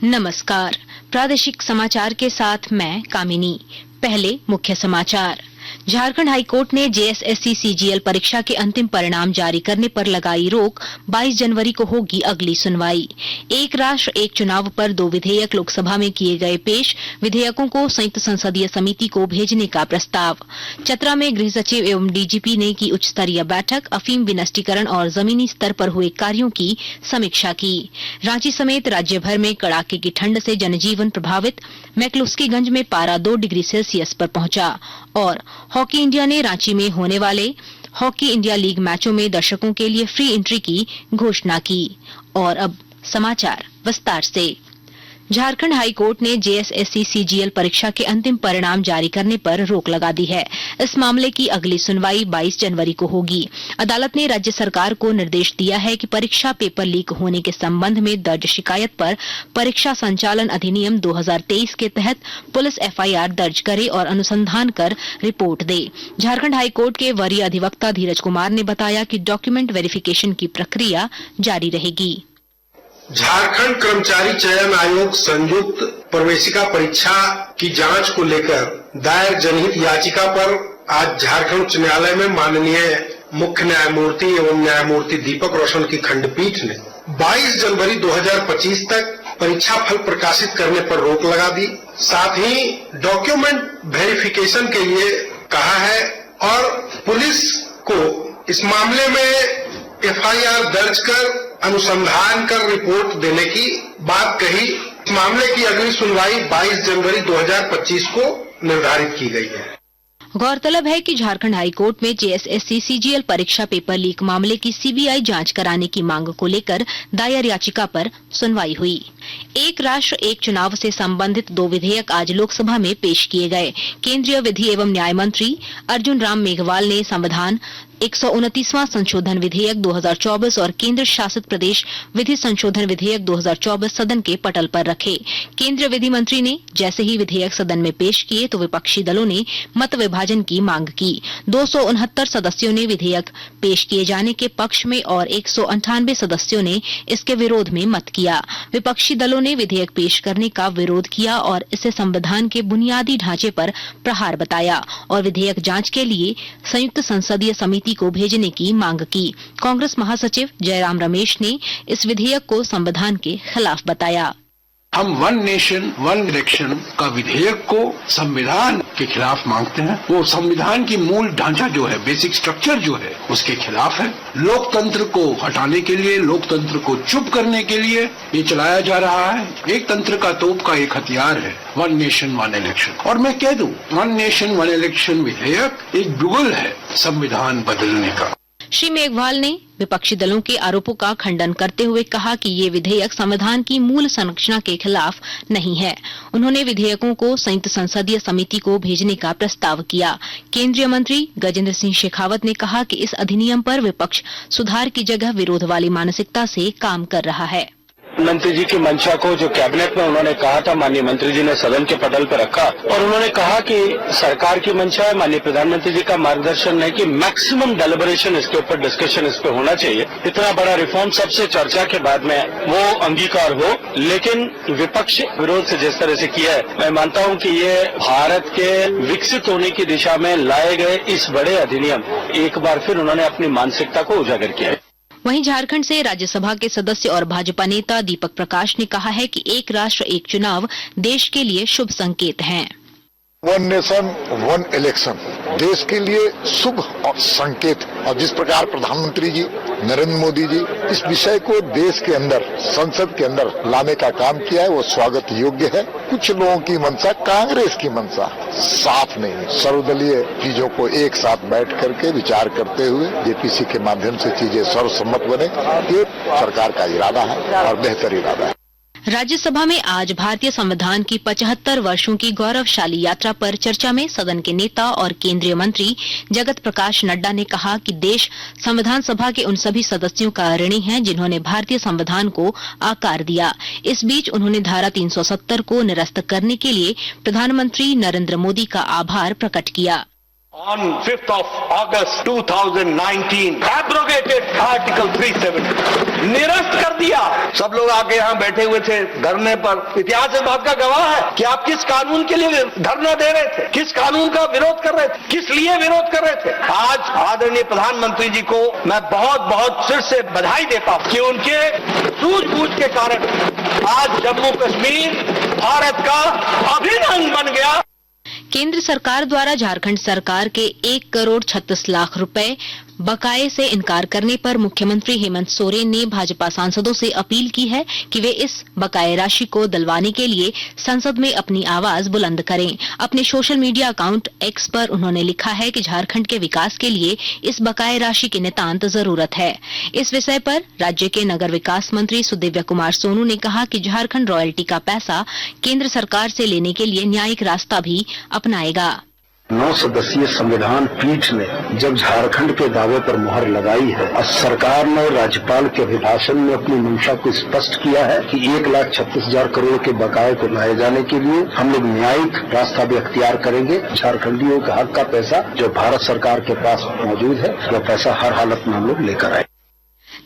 नमस्कार, प्रादेशिक समाचार के साथ मैं कामिनी। पहले मुख्य समाचार। झारखंड हाईकोर्ट ने जेएसएससी सीजीएल परीक्षा के अंतिम परिणाम जारी करने पर लगाई रोक। 22 जनवरी को होगी अगली सुनवाई। एक राष्ट्र एक चुनाव पर 2 विधेयक लोकसभा में किए गए पेश। विधेयकों को संयुक्त संसदीय समिति को भेजने का प्रस्ताव। चतरा में गृह सचिव एवं डीजीपी ने की उच्च स्तरीय बैठक। अफीम विनष्टीकरण और जमीनी स्तर पर हुए कार्यों की समीक्षा की। रांची समेत राज्य भर में कड़ाके की ठंड से जनजीवन प्रभावित। मैक्लुस्कीगंज में पारा 2 डिग्री सेल्सियस पर पहुंचा। और हॉकी इंडिया ने रांची में होने वाले हॉकी इंडिया लीग मैचों में दर्शकों के लिए फ्री एंट्री की घोषणा की। और अब समाचार विस्तार से। झारखंड हाईकोर्ट ने जेएसएससी सीजीएल परीक्षा के अंतिम परिणाम जारी करने पर रोक लगा दी है। इस मामले की अगली सुनवाई 22 जनवरी को होगी। अदालत ने राज्य सरकार को निर्देश दिया है कि परीक्षा पेपर लीक होने के संबंध में दर्ज शिकायत पर परीक्षा संचालन अधिनियम 2023 के तहत पुलिस एफआईआर दर्ज करे और अनुसंधान कर रिपोर्ट दे। झारखंड हाईकोर्ट के वरीय अधिवक्ता धीरज कुमार ने बताया कि डॉक्यूमेंट वेरिफिकेशन की प्रक्रिया जारी रहेगी। झारखंड कर्मचारी चयन आयोग संयुक्त प्रवेशिका परीक्षा की जांच को लेकर दायर जनहित याचिका पर आज झारखंड उच्च न्यायालय में माननीय मुख्य न्यायमूर्ति एवं न्यायमूर्ति दीपक रोशन की खंडपीठ ने 22 जनवरी 2025 तक परीक्षा फल प्रकाशित करने पर रोक लगा दी। साथ ही डॉक्यूमेंट वेरिफिकेशन के लिए कहा है और पुलिस को इस मामले में एफआईआर दर्ज कर अनुसंधान कर रिपोर्ट देने की बात कही। इस मामले की अगली सुनवाई 22 जनवरी 2025 को निर्धारित की गई है। गौरतलब है कि झारखंड हाईकोर्ट में जेएसएससी सीजीएल परीक्षा पेपर लीक मामले की सीबीआई जांच कराने की मांग को लेकर दायर याचिका पर सुनवाई हुई। एक राष्ट्र एक चुनाव से संबंधित 2 विधेयक आज लोकसभा में पेश किए गए। केंद्रीय विधि एवं न्याय मंत्री अर्जुन राम मेघवाल ने संविधान 129वां संशोधन विधेयक 2024 और केंद्र शासित प्रदेश विधि संशोधन विधेयक 2024 सदन के पटल पर रखे। केंद्रीय विधि मंत्री ने जैसे ही विधेयक सदन में पेश किए तो विपक्षी दलों ने मत विभाजन की मांग की। 269 सदस्यों ने विधेयक पेश किए जाने के पक्ष में और 198 सदस्यों ने इसके विरोध में मत किया। विपक्षी दलों ने विधेयक पेश करने का विरोध किया और इसे संविधान के बुनियादी ढांचे पर प्रहार बताया और विधेयक जांच के लिए संयुक्त संसदीय समिति को भेजने की मांग की। कांग्रेस महासचिव जयराम रमेश ने इस विधेयक को संविधान के खिलाफ बताया। हम वन नेशन वन इलेक्शन का विधेयक को संविधान के खिलाफ मांगते हैं। वो संविधान की मूल ढांचा जो है, बेसिक स्ट्रक्चर जो है, उसके खिलाफ है। लोकतंत्र को हटाने के लिए, लोकतंत्र को चुप करने के लिए ये चलाया जा रहा है। एक तंत्र का तोप का एक हथियार है वन नेशन वन इलेक्शन। और मैं कह दूं, वन नेशन वन इलेक्शन विधेयक एक जुगल है संविधान बदलने का। श्री मेघवाल ने विपक्षी दलों के आरोपों का खंडन करते हुए कहा कि ये विधेयक संविधान की मूल संरचना के खिलाफ नहीं है। उन्होंने विधेयकों को संयुक्त संसदीय समिति को भेजने का प्रस्ताव किया। केंद्रीय मंत्री गजेंद्र सिंह शेखावत ने कहा कि इस अधिनियम पर विपक्ष सुधार की जगह विरोध वाली मानसिकता से काम कर रहा है। मंत्री जी की मंशा को जो कैबिनेट में उन्होंने कहा था, माननीय मंत्री जी ने सदन के पटल पर रखा और उन्होंने कहा कि सरकार की मंशा है, माननीय प्रधानमंत्री जी का मार्गदर्शन है कि मैक्सिमम डेलिब्रेशन इसके ऊपर, डिस्कशन इस पे होना चाहिए। इतना बड़ा रिफॉर्म सबसे चर्चा के बाद में वो अंगीकार हो, लेकिन विपक्ष विरोध से जिस तरह से किया है, मैं मानता हूं कि ये भारत के विकसित होने की दिशा में लाए गए इस बड़े अधिनियम, एक बार फिर उन्होंने अपनी मानसिकता को उजागर किया है। वहीं झारखंड से राज्यसभा के सदस्य और भाजपा नेता दीपक प्रकाश ने कहा है कि एक राष्ट्र एक चुनाव देश के लिए शुभ संकेत हैं। वन नेशन वन इलेक्शन देश के लिए शुभ संकेत, और जिस प्रकार प्रधानमंत्री जी नरेंद्र मोदी जी इस विषय को देश के अंदर, संसद के अंदर लाने का काम किया है, वो स्वागत योग्य है। कुछ लोगों की मंशा, कांग्रेस की मंशा साफ नहीं। सर्वदलीय चीजों को एक साथ बैठ करके विचार करते हुए जेपीसी के माध्यम से चीजें सर्वसम्मत बने, ये सरकार का इरादा है और बेहतर इरादा है। राज्यसभा में आज भारतीय संविधान की 75 वर्षों की गौरवशाली यात्रा पर चर्चा में सदन के नेता और केंद्रीय मंत्री जगत प्रकाश नड्डा ने कहा कि देश संविधान सभा के उन सभी सदस्यों का ऋणी है जिन्होंने भारतीय संविधान को आकार दिया। इस बीच उन्होंने धारा 370 को निरस्त करने के लिए प्रधानमंत्री नरेंद्र मोदी का आभार प्रकट किया। On 5th of August 2019, abrogated Article 370, निरस्त कर दिया। सब लोग आके यहाँ बैठे हुए थे धरने पर। इतिहास इस बात का गवाह है कि आप किस कानून के लिए धरना दे रहे थे, किस कानून का विरोध कर रहे थे, किस लिए विरोध कर रहे थे। आज आदरणीय प्रधानमंत्री जी को मैं बहुत बहुत सिर से बधाई देता हूँ कि उनके सूझबूझ के कारण आज जम्मू कश्मीर भारत का अभिन्न अंग बन गया। केंद्र सरकार द्वारा झारखंड सरकार के 1,36,00,000 रुपए बकाये से इनकार करने पर मुख्यमंत्री हेमंत सोरेन ने भाजपा सांसदों से अपील की है कि वे इस बकाये राशि को दिलवाने के लिए संसद में अपनी आवाज बुलंद करें। अपने सोशल मीडिया अकाउंट एक्स पर उन्होंने लिखा है कि झारखंड के विकास के लिए इस बकाये राशि की नितांत जरूरत है। इस विषय पर राज्य के नगर विकास मंत्री सुदिव्य कुमार सोनू ने कहा कि झारखंड रॉयल्टी का पैसा केंद्र सरकार से लेने के लिए न्यायिक रास्ता भी अपनाएगा। 9 सदस्यीय संविधान पीठ ने जब झारखंड के दावे पर मुहर लगाई है और सरकार ने राज्यपाल के अभिभाषण में अपनी मंशा को स्पष्ट किया है कि 1,36,000 करोड़ के बकाये को लाए जाने के लिए हम लोग न्यायिक रास्ता भी अख्तियार करेंगे। झारखंडियों का हक का पैसा जो भारत सरकार के पास मौजूद है वह पैसा हर हालत में हम लोग लेकर आए।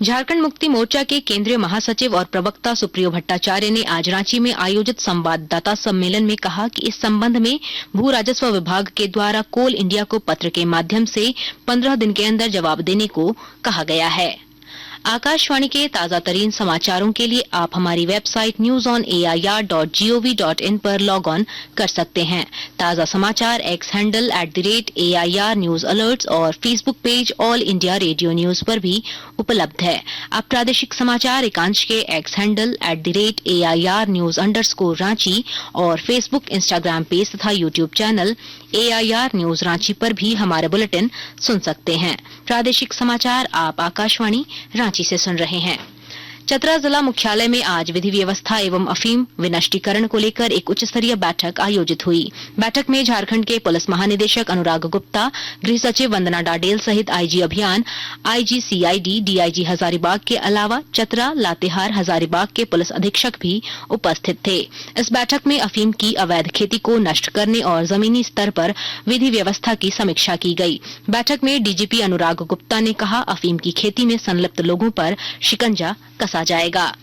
झारखंड मुक्ति मोर्चा के केंद्रीय महासचिव और प्रवक्ता सुप्रियो भट्टाचार्य ने आज रांची में आयोजित संवाददाता सम्मेलन में कहा कि इस संबंध में भू राजस्व विभाग के द्वारा कोल इंडिया को पत्र के माध्यम से 15 दिन के अंदर जवाब देने को कहा गया है। आकाशवाणी के ताजा तरीन समाचारों के लिए आप हमारी वेबसाइट newsonair.gov.in पर लॉग ऑन कर सकते हैं। ताजा समाचार X handle @AIR news alerts और Facebook page all India radio news पर भी उपलब्ध है। आप प्रादेशिक समाचार एकांश के X handle @AIR news _ Ranchi और फेसबुक, इंस्टाग्राम पेज तथा YouTube channel AIR news Ranchi पर भी हमारे बुलेटिन सुन सकते हैं। प्रादेशिक समाचार आप आकाशवाणी रांची से सुन रहे हैं। चतरा जिला मुख्यालय में आज विधि व्यवस्था एवं अफीम विनष्टीकरण को लेकर एक उच्च स्तरीय बैठक आयोजित हुई। बैठक में झारखंड के पुलिस महानिदेशक अनुराग गुप्ता, गृह सचिव वंदना डाडेल सहित आईजी अभियान, आईजी CID, DIG हजारीबाग के अलावा चतरा, लातेहार, हजारीबाग के पुलिस अधीक्षक भी उपस्थित थे। इस बैठक में अफीम की अवैध खेती को नष्ट करने और जमीनी स्तर पर विधि व्यवस्था की समीक्षा की गई। बैठक में DGP अनुराग गुप्ता ने कहा, अफीम की खेती में संलिप्त लोगों पर शिकंजा कसा जाएगा।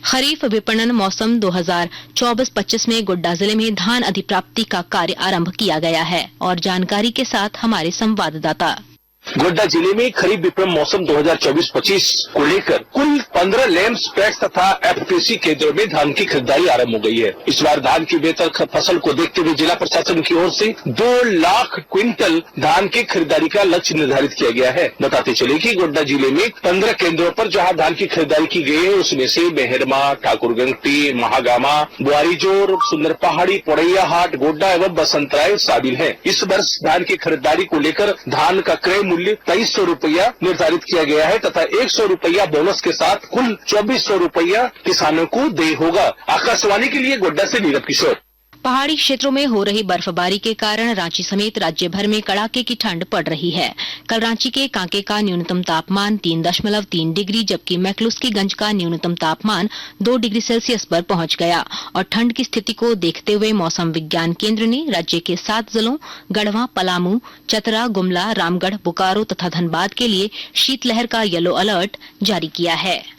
खरीफ विपणन मौसम 2024-25 में गोड्डा जिले में धान अधिप्राप्ति का कार्य आरंभ किया गया है और जानकारी के साथ हमारे संवाददाता। गोड्डा जिले में खरीफ विपणन मौसम 2024-25 को लेकर कुल 15 लैंप्स पैक्स तथा FPC केंद्रों में धान की खरीदारी आरंभ हो गई है। इस बार धान की बेहतर फसल को देखते हुए जिला प्रशासन की ओर से 2 लाख क्विंटल धान की खरीदारी का लक्ष्य निर्धारित किया गया है। बताते चले कि गोड्डा जिले में 15 केंद्रों पर जहां धान की खरीदारी की गई है उसमें से मेहरमा, ठाकुरगंगटी, महागामा, बुआरीजोर, सुंदर पहाड़ी, पोड़ैया हाट, गोड्डा एवं बसंतराय शामिल है। इस वर्ष धान की खरीदारी को लेकर धान का क्रय मूल्य 2300 रुपया निर्धारित किया गया है तथा 100 रुपया बोनस के साथ कुल 2400 रुपया किसानों को देय होगा। आकाशवाणी के लिए गोड्डा से नीरज किशोर। पहाड़ी क्षेत्रों में हो रही बर्फबारी के कारण रांची समेत राज्य भर में कड़ाके की ठंड पड़ रही है। कल रांची के कांके का न्यूनतम तापमान 3.3 डिग्री जबकि मैक्लुस्कीगंज का न्यूनतम तापमान 2 डिग्री सेल्सियस पर पहुंच गया और ठंड की स्थिति को देखते हुए मौसम विज्ञान केंद्र ने राज्य के 7 जिलों गढ़वा, पलामू, चतरा, गुमला, रामगढ़, बोकारो तथा धनबाद के लिए शीतलहर का येलो अलर्ट जारी किया है।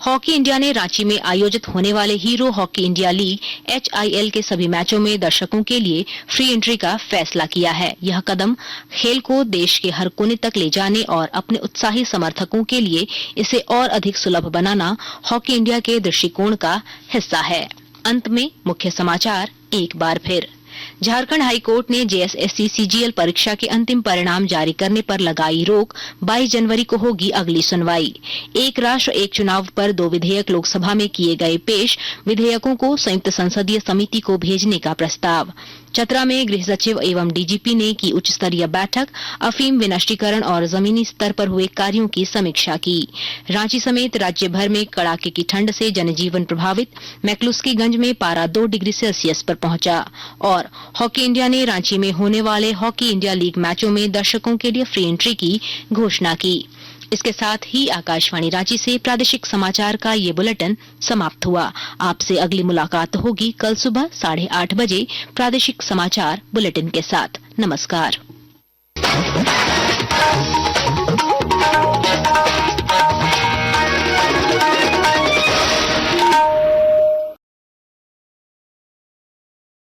हॉकी इंडिया ने रांची में आयोजित होने वाले hero hockey India league HIL के सभी मैचों में दर्शकों के लिए फ्री एंट्री का फैसला किया है। यह कदम खेल को देश के हर कोने तक ले जाने और अपने उत्साही समर्थकों के लिए इसे और अधिक सुलभ बनाना हॉकी इंडिया के दृष्टिकोण का हिस्सा है। अंत में मुख्य समाचार एक बार फिर। झारखंड हाईकोर्ट ने JSSC CGL परीक्षा के अंतिम परिणाम जारी करने पर लगाई रोक। 22 जनवरी को होगी अगली सुनवाई। एक राष्ट्र एक चुनाव पर 2 विधेयक लोकसभा में किए गए पेश। विधेयकों को संयुक्त संसदीय समिति को भेजने का प्रस्ताव। चतरा में गृह सचिव एवं DGP ने की उच्च स्तरीय बैठक। अफीम विनष्टीकरण और जमीनी स्तर पर हुए कार्यों की समीक्षा की। रांची समेत राज्य भर में कड़ाके की ठंड से जनजीवन प्रभावित। मैक्लुस्कीगंज में पारा 2 डिग्री सेल्सियस पर पहुंचा और हॉकी इंडिया ने रांची में होने वाले हॉकी इंडिया लीग मैचों में दर्शकों के लिए फ्री एंट्री की घोषणा की। इसके साथ ही आकाशवाणी रांची से प्रादेशिक समाचार का ये बुलेटिन समाप्त हुआ। आपसे अगली मुलाकात होगी कल सुबह 8:30 बजे प्रादेशिक समाचार बुलेटिन के साथ। नमस्कार। है।